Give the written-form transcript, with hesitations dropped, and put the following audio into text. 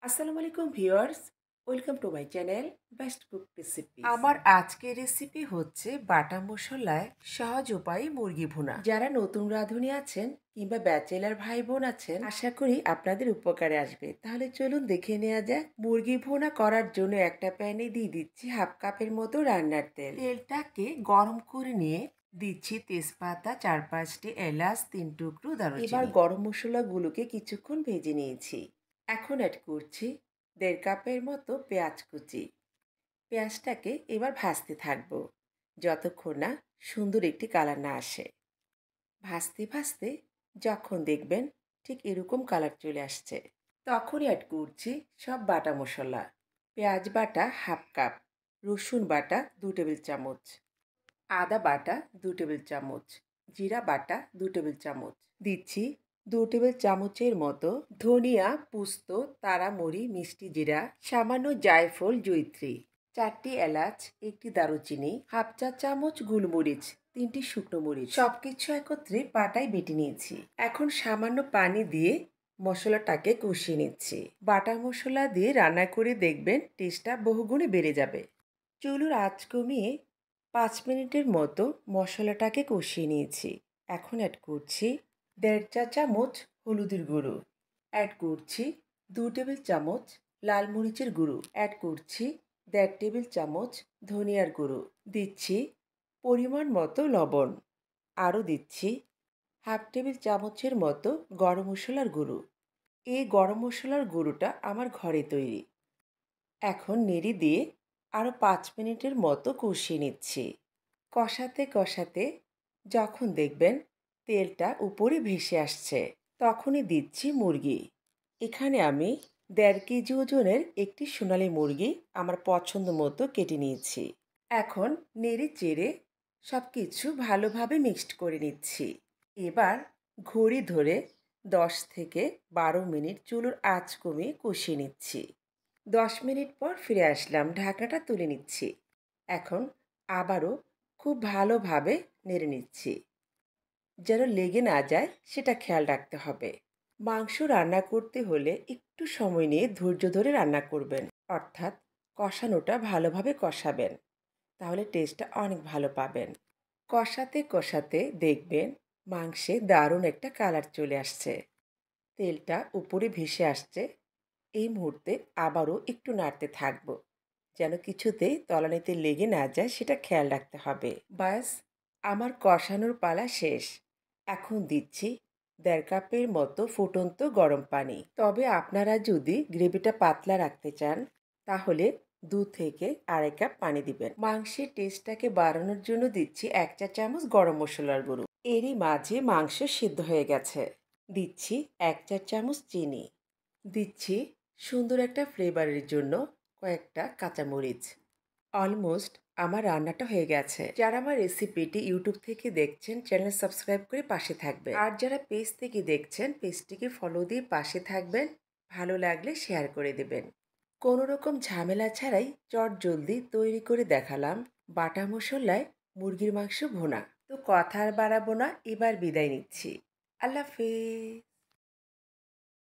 আসসালামু আলাইকুম viewers, welcome to my channel best cook recipe. আমার আজকের রেসিপি হচ্ছে বাটা মশলায় সহজ উপায়ে মুরগি ভুনা। যারা নতুন রাঁধুনি আছেন কিংবা ব্যাচেলার ভাই বোন আছেন, আশা করি আপনাদের উপকারে আসবে। তাহলে চলুন দেখে নেওয়া যাক। মুরগি ভুনা করার জন্য একটা প্যানে দিয়ে দিচ্ছি হাফ কাপের মতো রান্নার তেল। তেলটাকে গরম করে নিয়ে দিচ্ছি তেজপাতা, 4-5টি এলাচ, 3 টুকরো দারুচিনি। এবার গরম মশলাগুলোকে কিছুক্ষণ ভেজে নিয়েছি। এখন অ্যাড করছি 1.5 কাপের মতো পেঁয়াজ কুচি। পেঁয়াজটাকে এবার ভাজতে থাকবো যতক্ষণ না সুন্দর একটি কালার না আসে। ভাজতে ভাজতে যখন দেখবেন ঠিক এরকম কালার চলে আসছে, তখনই অ্যাড করছি সব বাটা মশলা। পেঁয়াজ বাটা হাফ কাপ, রসুন বাটা 2 টেবিল চামচ, আদা বাটা 2 টেবিল চামচ, জিরা বাটা 2 টেবিল চামচ, দিচ্ছি 2 টেবিল চামচের মতো ধনিয়া, পোস্ত, তারামরি, মিষ্টি জিরা, সামান্য জায়ফল, জয়িত্রী, 4টি এলাচ, 1টি দারুচিনি, হাফ চা চামচ গোলমরিচ, 3টি শুকনো মরিচ, সবকিছু একত্রে পাটায় বেটে নিয়েছি। এখন সামান্য পানি দিয়ে মশলাটাকে কষিয়ে নিচ্ছি। বাটা মশলা দিয়ে রান্না করে দেখবেন টেস্টটা বহুগুণে বেড়ে যাবে। চুলোর আঁচ কমিয়ে 5 মিনিটের মতো মশলাটাকে কষিয়ে নিয়েছি। এখন অ্যাড করছি 1.5 চা চামচ হলুদের গুঁড়ো, অ্যাড করছি 2 টেবিল চামচ লাল মরিচের গুঁড়ো, অ্যাড করছি 1.5 টেবিল চামচ ধনিয়ার গুঁড়ো, দিচ্ছি পরিমাণ মতো লবণ, আরও দিচ্ছি হাফ টেবিল চামচের মতো গরম মশলার গুঁড়ো। এই গরম মশলার গুঁড়োটা আমার ঘরে তৈরি। এখন নেড়ে দিয়ে আরও 5 মিনিটের মতো কষিয়ে নিচ্ছি। কষাতে কষাতে যখন দেখবেন তেলটা উপরে ভেসে আসছে, তখনই দিচ্ছি মুরগি। এখানে আমি 1.5 কেজি ওজনের একটি সোনালী মুরগি আমার পছন্দ মতো কেটে নিয়েছি। এখন নেড়ে চেড়ে সব কিছু ভালোভাবে মিক্সড করে নিচ্ছি। এবার ঘড়ি ধরে 10 থেকে 12 মিনিট চুলোর আঁচ কমিয়ে কষিয়ে নিচ্ছি। 10 মিনিট পর ফিরে আসলাম, ঢাকনাটা তুলে নিচ্ছি। এখন আবারও খুব ভালোভাবে নেড়ে নিচ্ছি, যেন লেগে না যায় সেটা খেয়াল রাখতে হবে। মাংস রান্না করতে হলে একটু সময় নিয়ে ধৈর্য ধরে রান্না করবেন, অর্থাৎ কষানোটা ভালোভাবে কষাবেন, তাহলে টেস্টটা অনেক ভালো পাবেন। কষাতে কষাতে দেখবেন মাংসে দারুণ একটা কালার চলে আসছে, তেলটা উপরে ভেসে আসছে। এই মুহূর্তে আবারও একটু নাড়তে থাকবো, যেন কিছুতেই তলানিতে লেগে না যায় সেটা খেয়াল রাখতে হবে। ব্যাস, আমার কষানোর পালা শেষ। এখন দিচ্ছি 1.5 কাপের মতো ফুটন্ত গরম পানি। তবে আপনারা যদি গ্রেভিটা পাতলা রাখতে চান তাহলে 2 থেকে 2.5 কাপ পানি দিবেন। মাংসের টেস্টটাকে বাড়ানোর জন্য দিচ্ছি 1 চা চামচ গরম মশলার গুঁড়ো। এরই মাঝে মাংস সিদ্ধ হয়ে গেছে। দিচ্ছি 1 চা চামচ চিনি, দিচ্ছি সুন্দর একটা ফ্লেভারের জন্য কয়েকটা কাঁচামরিচ। অলমোস্ট আমার রান্নাটা হয়ে গেছে। যারা আমার রেসিপিটি ইউটিউব থেকে দেখছেন চ্যানেল সাবস্ক্রাইব করে পাশে থাকবেন, আর যারা পেজ থেকে দেখছেন পেজটিকে ফলো দিয়ে পাশে থাকবেন। ভালো লাগলে শেয়ার করে দেবেন। কোনো রকম ঝামেলা ছাড়াই চটজলদি তৈরি করে দেখালাম বাটা মশলায় মুরগির মাংস ভুনা। তো কথা আর বাড়াবো না, এবার বিদায় নিচ্ছি। আল্লাহ হাফেজ।